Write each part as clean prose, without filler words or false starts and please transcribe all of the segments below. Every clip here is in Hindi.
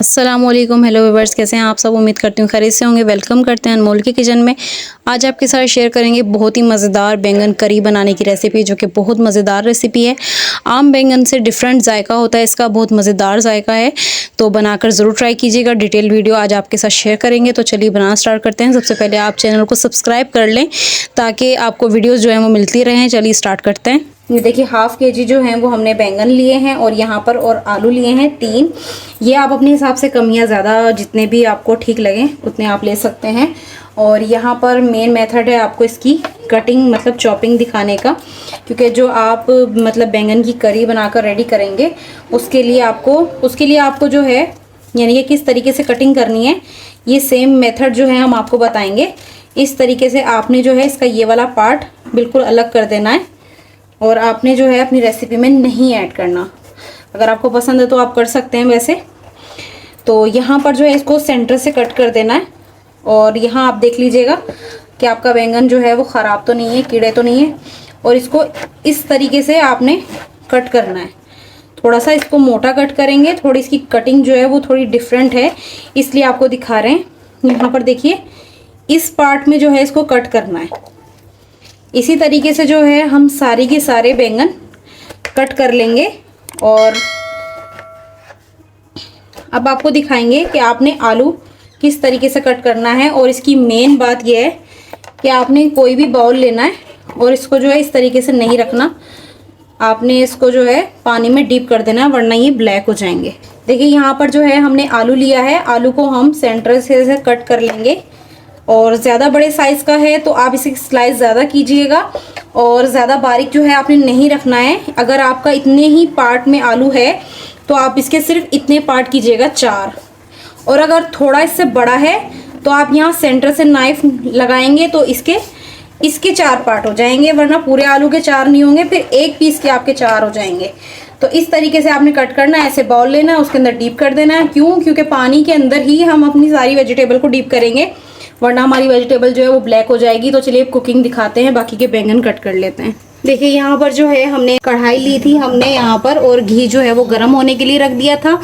अस्सलामुअलैकुम, हेलो व्यूवर्स, कैसे हैं आप सब। उम्मीद करती हूँ खैरियत से होंगे। वेलकम करते हैं अनमोल के किचन में। आज आपके साथ शेयर करेंगे बहुत ही मज़ेदार बैंगन करी बनाने की रेसिपी, जो कि बहुत मज़ेदार रेसिपी है। आम बैंगन से डिफरेंट जायका होता है इसका, बहुत मज़ेदार जायका है, तो बनाकर ज़रूर ट्राई कीजिएगा। डिटेल वीडियो आज आपके साथ शेयर करेंगे, तो चलिए बनाना स्टार्ट करते हैं। सबसे पहले आप चैनल को सब्सक्राइब कर लें ताकि आपको वीडियोज़ जो हैं वो मिलती रहें। चलिए स्टार्ट करते हैं। ये देखिए हाफ केजी जो हैं वो हमने बैंगन लिए हैं और यहाँ पर और आलू लिए हैं 3। ये आप अपने हिसाब से कम या ज़्यादा जितने भी आपको ठीक लगें उतने आप ले सकते हैं। और यहाँ पर मेन मेथड है आपको इसकी कटिंग मतलब चॉपिंग दिखाने का, क्योंकि जो आप मतलब बैंगन की करी बनाकर रेडी करेंगे उसके लिए आपको जो है यानी कि किस तरीके से कटिंग करनी है, ये सेम मेथड जो है हम आपको बताएंगे। इस तरीके से आपने जो है इसका ये वाला पार्ट बिल्कुल अलग कर देना है और आपने जो है अपनी रेसिपी में नहीं ऐड करना। अगर आपको पसंद है तो आप कर सकते हैं वैसे। तो यहाँ पर जो है इसको सेंटर से कट कर देना है और यहाँ आप देख लीजिएगा कि आपका बैंगन जो है वो ख़राब तो नहीं है, कीड़े तो नहीं है। और इसको इस तरीके से आपने कट करना है। थोड़ा सा इसको मोटा कट करेंगे, थोड़ी इसकी कटिंग जो है वो थोड़ी डिफरेंट है, इसलिए आपको दिखा रहे हैं। यहाँ पर देखिए इस पार्ट में जो है इसको कट करना है। इसी तरीके से जो है हम सारी के सारे बैंगन कट कर लेंगे। और अब आपको दिखाएंगे कि आपने आलू किस तरीके से कट करना है। और इसकी मेन बात यह है कि आपने कोई भी बाउल लेना है और इसको जो है इस तरीके से नहीं रखना, आपने इसको जो है पानी में डीप कर देना है, वरना ये ब्लैक हो जाएंगे। देखिए यहाँ पर जो है हमने आलू लिया है, आलू को हम सेंटर से कट कर लेंगे। और ज़्यादा बड़े साइज़ का है तो आप इसे स्लाइस ज़्यादा कीजिएगा और ज़्यादा बारीक जो है आपने नहीं रखना है। अगर आपका इतने ही पार्ट में आलू है तो आप इसके सिर्फ इतने पार्ट कीजिएगा 4। और अगर थोड़ा इससे बड़ा है तो आप यहाँ सेंटर से नाइफ लगाएंगे तो इसके 4 पार्ट हो जाएंगे, वरना पूरे आलू के 4 नहीं होंगे, फिर एक पीस के आपके 4 हो जाएंगे। तो इस तरीके से आपने कट करना है। ऐसे बाउल लेना है, उसके अंदर डीप कर देना है। क्यों? क्योंकि पानी के अंदर ही हम अपनी सारी वेजिटेबल को डीप करेंगे, वरना हमारी वेजिटेबल जो है वो ब्लैक हो जाएगी। तो चलिए कुकिंग दिखाते हैं, बाकी के बैंगन कट कर लेते हैं। देखिए यहाँ पर जो है हमने कढ़ाई ली थी हमने यहाँ पर, और घी जो है वो गर्म होने के लिए रख दिया था।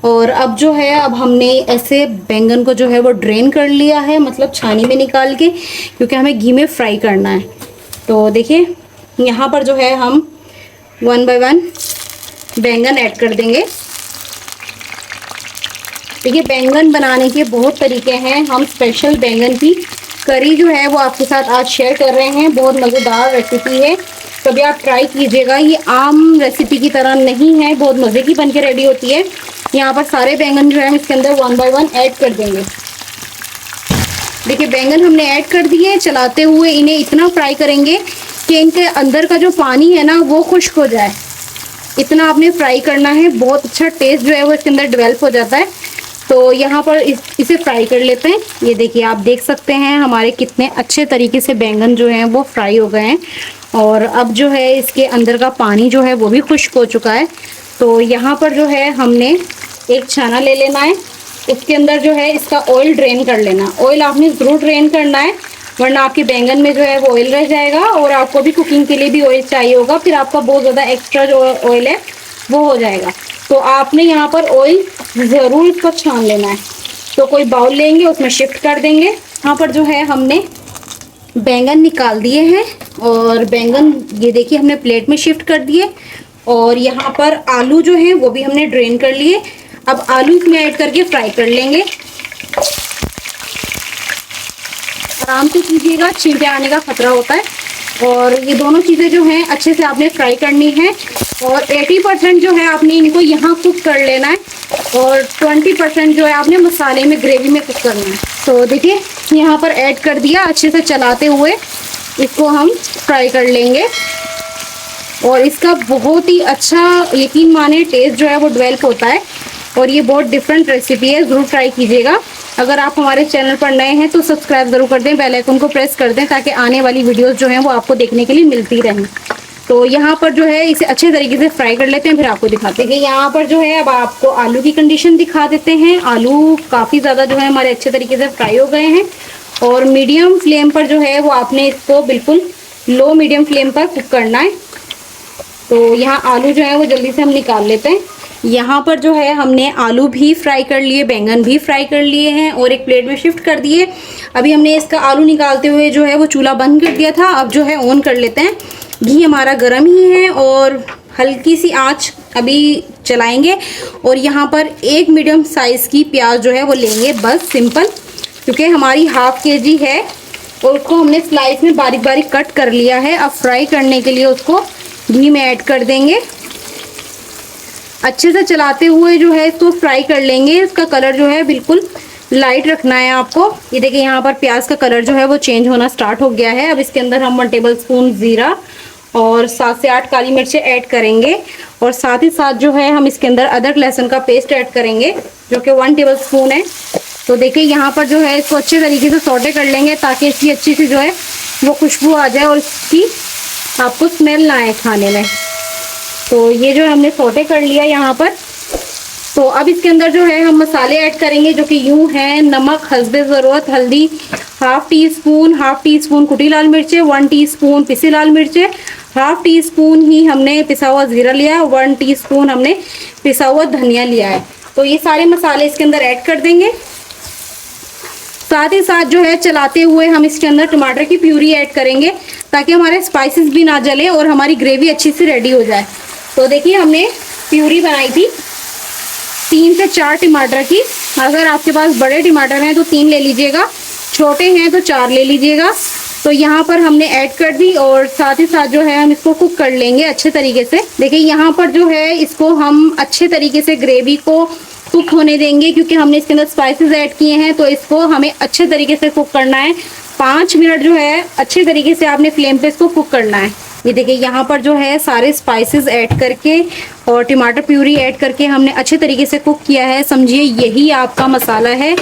और अब जो है अब हमने ऐसे बैंगन को जो है वो ड्रेन कर लिया है, मतलब छानी में निकाल के, क्योंकि हमें घी में फ्राई करना है। तो देखिए यहाँ पर जो है हम 1 बाय 1 बैंगन ऐड कर देंगे। देखिए बैंगन बनाने के बहुत तरीके हैं, हम स्पेशल बैंगन की करी जो है वो आपके साथ आज शेयर कर रहे हैं। बहुत मज़ेदार रेसिपी है, कभी आप ट्राई कीजिएगा। ये आम रेसिपी की तरह नहीं है, बहुत मज़े की बन के रेडी होती है। यहाँ पर सारे बैंगन जो है हम इसके अंदर 1 बाय 1 ऐड कर देंगे। देखिए बैंगन हमने ऐड कर दिए। चलाते हुए इन्हें इतना फ्राई करेंगे कि इनके अंदर का जो पानी है ना वो खुश्क हो जाए, इतना आपने फ्राई करना है। बहुत अच्छा टेस्ट जो है वो इसके अंदर डेवलप हो जाता है। तो यहाँ पर इसे फ्राई कर लेते हैं। ये देखिए आप देख सकते हैं हमारे कितने अच्छे तरीके से बैंगन जो हैं वो फ्राई हो गए हैं। और अब जो है इसके अंदर का पानी जो है वो भी खुश्क हो चुका है। तो यहाँ पर जो है हमने एक छाना ले लेना है, उसके अंदर जो है इसका ऑयल ड्रेन कर लेना। ऑयल आपने ज़रूर ड्रेन करना है, वरना आपके बैंगन में जो है वो ऑयल रह जाएगा और आपको भी कुकिंग के लिए भी ऑयल चाहिए होगा, फिर आपका बहुत ज़्यादा एक्स्ट्रा जो ऑयल है वो हो जाएगा। तो आपने यहाँ पर ऑयल ज़रूर इसको छान लेना है। तो कोई बाउल लेंगे, उसमें शिफ्ट कर देंगे। यहाँ पर जो है हमने बैंगन निकाल दिए हैं और बैंगन ये देखिए हमने प्लेट में शिफ्ट कर दिए। और यहाँ पर आलू जो है वो भी हमने ड्रेन कर लिए। अब आलू इसमें ऐड करके फ्राई कर लेंगे। आराम से कीजिएगा, छींटे आने का खतरा होता है। और ये दोनों चीज़ें जो हैं अच्छे से आपने फ्राई करनी है। और 80% जो है आपने इनको यहाँ कुक कर लेना है और 20% जो है आपने मसाले में ग्रेवी में कुक करना है। तो देखिए यहाँ पर ऐड कर दिया, अच्छे से चलाते हुए इसको हम फ्राई कर लेंगे। और इसका बहुत ही अच्छा यकीन माने टेस्ट जो है वो डेवलप होता है। और ये बहुत डिफरेंट रेसिपी है, ज़रूर ट्राई कीजिएगा। अगर आप हमारे चैनल पर नए हैं तो सब्सक्राइब ज़रूर कर दें, बेल आइकन को प्रेस कर दें, ताकि आने वाली वीडियोस जो हैं वो आपको देखने के लिए मिलती रहें। तो यहाँ पर जो है इसे अच्छे तरीके से फ्राई कर लेते हैं, फिर आपको दिखाते हैं। यहाँ पर जो है अब आपको आलू की कंडीशन दिखा देते हैं। आलू काफ़ी ज़्यादा जो है हमारे अच्छे तरीके से फ्राई हो गए हैं। और मीडियम फ्लेम पर जो है वो आपने इसको बिल्कुल लो मीडियम फ्लेम पर कुक करना है। तो यहाँ आलू जो है वो जल्दी से हम निकाल लेते हैं। यहाँ पर जो है हमने आलू भी फ्राई कर लिए, बैंगन भी फ्राई कर लिए हैं और एक प्लेट में शिफ्ट कर दिए। अभी हमने इसका आलू निकालते हुए जो है वो चूल्हा बंद कर दिया था। अब जो है ऑन कर लेते हैं। घी हमारा गर्म ही है और हल्की सी आंच अभी चलाएंगे। और यहाँ पर एक मीडियम साइज़ की प्याज जो है वो लेंगे, बस सिंपल, क्योंकि हमारी ½ kg है और उसको हमने स्लाइस में बारीक बारीक कट कर लिया है। अब फ्राई करने के लिए उसको घी में ऐड कर देंगे। अच्छे से चलाते हुए जो है इसको फ्राई कर लेंगे। इसका कलर जो है बिल्कुल लाइट रखना है आपको। ये देखिए यहाँ पर प्याज का कलर जो है वो चेंज होना स्टार्ट हो गया है। अब इसके अंदर हम 1 टेबलस्पून ज़ीरा और 7 से 8 काली मिर्चें ऐड करेंगे और साथ ही साथ जो है हम इसके अंदर अदरक लहसुन का पेस्ट ऐड करेंगे जो कि 1 टेबलस्पून है। तो देखिए यहाँ पर जो है इसको अच्छे तरीके से सौटे कर लेंगे ताकि इसकी अच्छी सी जो है वो खुशबू आ जाए और इसकी आपको स्मेल ना आए खाने में। तो ये जो हमने सौटे कर लिया यहाँ पर। तो अब इसके अंदर जो है हम मसाले ऐड करेंगे जो कि यूँ हैं: नमक हस्बे ज़रूरत, हल्दी ½ टीस्पून कुटी लाल मिर्चें, 1 टीस्पून पिसी लाल मिर्चें, ½ टीस्पून ही हमने पिसा हुआ ज़ीरा लिया है, 1 टीस्पून हमने पिसा हुआ धनिया लिया है। तो ये सारे मसाले इसके अंदर ऐड कर देंगे। साथ ही साथ जो है चलाते हुए हम इसके अंदर टमाटर की प्यूरी ऐड करेंगे ताकि हमारे स्पाइसेस भी ना जले और हमारी ग्रेवी अच्छी से रेडी हो जाए। तो देखिए हमने प्यूरी बनाई थी 3 से 4 टमाटर की। अगर आपके पास बड़े टमाटर हैं तो 3 ले लीजिएगा, छोटे हैं तो 4 ले लीजिएगा। तो यहाँ पर हमने ऐड कर दी और साथ ही साथ जो है हम इसको कुक कर लेंगे अच्छे तरीके से। देखिए यहाँ पर जो है इसको हम अच्छे तरीके से ग्रेवी को कुक होने देंगे क्योंकि हमने इसके अंदर स्पाइसेस ऐड किए हैं। तो इसको हमें अच्छे तरीके से कुक करना है। 5 मिनट जो है अच्छे तरीके से आपने फ्लेम पे इसको कुक करना है। ये देखिए यहाँ पर जो है सारे स्पाइसेस ऐड करके और टमाटर प्यूरी ऐड करके हमने अच्छे तरीके से कुक किया है। समझिए यही आपका मसाला है,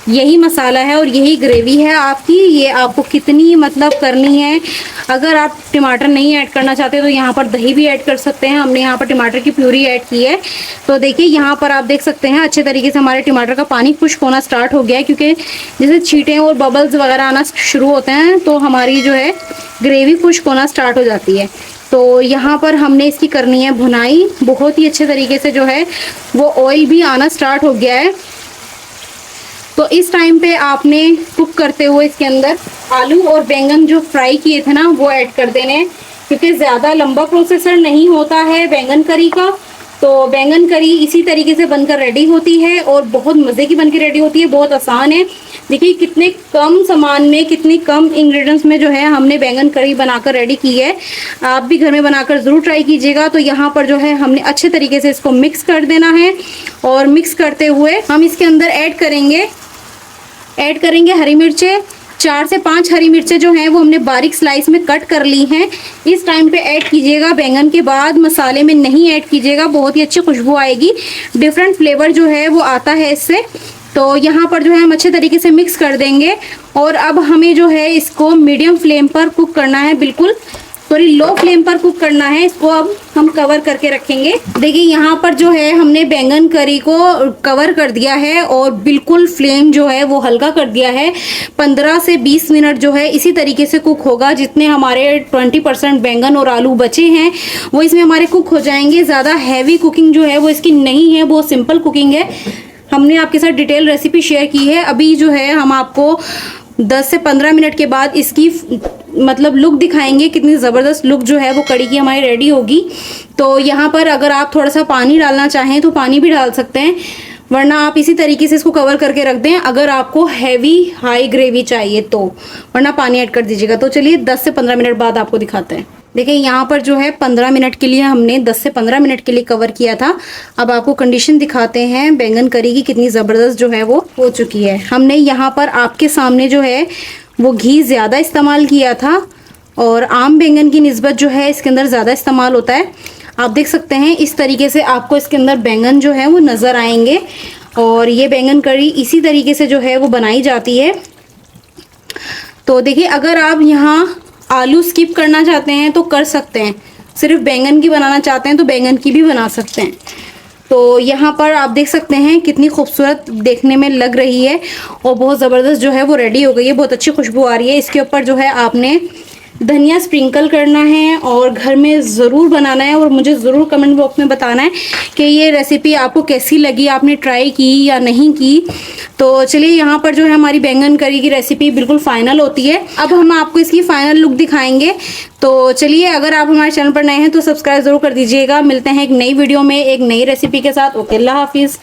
यही मसाला है और यही ग्रेवी है आपकी। ये आपको कितनी मतलब करनी है। अगर आप टमाटर नहीं ऐड करना चाहते तो यहाँ पर दही भी ऐड कर सकते हैं। हमने यहाँ पर टमाटर की प्यूरी ऐड की है। तो देखिए यहाँ पर आप देख सकते हैं अच्छे तरीके से हमारे टमाटर का पानी खुश्क होना स्टार्ट हो गया है क्योंकि जैसे छींटें और बबल्स वगैरह आना शुरू होते हैं तो हमारी जो है ग्रेवी खुश्क होना स्टार्ट हो जाती है। तो यहाँ पर हमने इसकी करनी है भुनाई। बहुत ही अच्छे तरीके से जो है वो ऑयल भी आना स्टार्ट हो गया है। तो इस टाइम पे आपने कुक करते हुए इसके अंदर आलू और बैंगन जो फ्राई किए थे ना वो ऐड कर देने हैं क्योंकि ज़्यादा लंबा प्रोसेसर नहीं होता है बैंगन करी का। तो बैंगन करी इसी तरीके से बनकर रेडी होती है और बहुत मज़े की बनकर रेडी होती है। बहुत आसान है। देखिए कितने कम सामान में, कितनी कम इंग्रेडिएंट्स में जो है हमने बैंगन करी बनाकर रेडी की है। आप भी घर में बनाकर ज़रूर ट्राई कीजिएगा। तो यहाँ पर जो है हमने अच्छे तरीके से इसको मिक्स कर देना है और मिक्स करते हुए हम इसके अंदर ऐड करेंगे हरी मिर्चें। 4 से 5 हरी मिर्चें जो हैं वो हमने बारीक स्लाइस में कट कर ली हैं। इस टाइम पे ऐड कीजिएगा, बैंगन के बाद मसाले में नहीं ऐड कीजिएगा। बहुत ही अच्छी खुशबू आएगी, डिफरेंट फ्लेवर जो है वो आता है इससे। तो यहाँ पर जो है हम अच्छे तरीके से मिक्स कर देंगे और अब हमें जो है इसको मीडियम फ्लेम पर कुक करना है, बिल्कुल सॉरी लो फ्लेम पर कुक करना है। इसको अब हम कवर करके रखेंगे। देखिए यहाँ पर जो है हमने बैंगन करी को कवर कर दिया है और बिल्कुल फ्लेम जो है वो हल्का कर दिया है। 15 से 20 मिनट जो है इसी तरीके से कुक होगा। जितने हमारे 20% बैंगन और आलू बचे हैं वो इसमें हमारे कुक हो जाएंगे। ज़्यादा हैवी कुकिंग जो है वो इसकी नहीं है, बहुत सिंपल कुकिंग है। हमने आपके साथ डिटेल रेसिपी शेयर की है। अभी जो है हम आपको 10 से 15 मिनट के बाद इसकी मतलब लुक दिखाएंगे। कितनी ज़बरदस्त लुक जो है वो कड़ी की हमारी रेडी होगी। तो यहाँ पर अगर आप थोड़ा सा पानी डालना चाहें तो पानी भी डाल सकते हैं, वरना आप इसी तरीके से इसको कवर करके रख दें अगर आपको हैवी हाई ग्रेवी चाहिए तो, वरना पानी ऐड कर दीजिएगा। तो चलिए 10 से 15 मिनट बाद आपको दिखाते हैं। देखिए यहाँ पर जो है 15 मिनट के लिए हमने 10 से 15 मिनट के लिए कवर किया था। अब आपको कंडीशन दिखाते हैं बैंगन करी की कितनी ज़बरदस्त जो है वो हो चुकी है। हमने यहाँ पर आपके सामने जो है वो घी ज़्यादा इस्तेमाल किया था और आम बैंगन की निस्बत जो है इसके अंदर ज़्यादा इस्तेमाल होता है। आप देख सकते हैं इस तरीके से आपको इसके अंदर बैंगन जो है वो नज़र आएंगे और ये बैंगन करी इसी तरीके से जो है वो बनाई जाती है। तो देखिए अगर आप यहाँ आलू स्किप करना चाहते हैं तो कर सकते हैं, सिर्फ बैंगन की बनाना चाहते हैं तो बैंगन की भी बना सकते हैं। तो यहाँ पर आप देख सकते हैं कितनी खूबसूरत देखने में लग रही है और बहुत ज़बरदस्त जो है वो रेडी हो गई है। बहुत अच्छी खुशबू आ रही है। इसके ऊपर जो है आपने धनिया स्प्रिंकल करना है और घर में ज़रूर बनाना है और मुझे ज़रूर कमेंट बॉक्स में बताना है कि ये रेसिपी आपको कैसी लगी, आपने ट्राई की या नहीं की। तो चलिए यहाँ पर जो है हमारी बैंगन करी की रेसिपी बिल्कुल फाइनल होती है। अब हम आपको इसकी फाइनल लुक दिखाएंगे। तो चलिए, अगर आप हमारे चैनल पर नए हैं तो सब्सक्राइब ज़रूर कर दीजिएगा। मिलते हैं एक नई वीडियो में एक नई रेसिपी के साथ। ओके, अल्लाह हाफिज़।